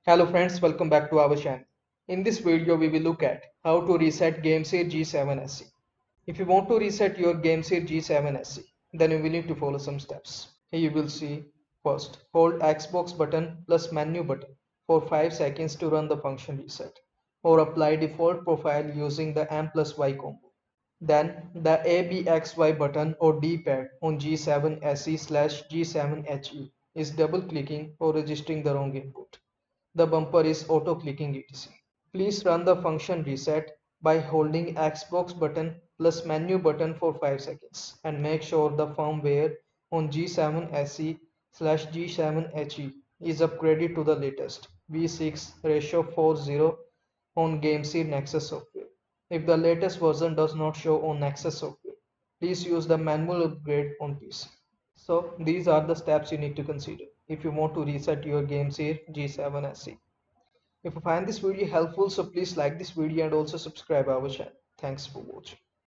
Hello friends, welcome back to our channel. In this video, we will look at how to reset GameSir G7SC. If you want to reset your GameSir G7SC, then you will need to follow some steps. Here you will see, first, hold Xbox button plus menu button for 5 seconds to run the function reset, or apply default profile using the M plus Y combo. Then the ABXY button or D-pad on G7SE/G7HE is double clicking or registering the wrong input. The bumper is auto clicking etc. Please run the function reset by holding Xbox button plus menu button for 5 seconds and make sure the firmware on G7SE/G7HE is upgraded to the latest V6:40 on GameSir Nexus software. If the latest version does not show on Nexus software, please use the manual upgrade on PC. So these are the steps you need to consider if you want to reset your GameSir G7SE. If you find this video helpful, so please like this video and also subscribe our channel. Thanks for watching.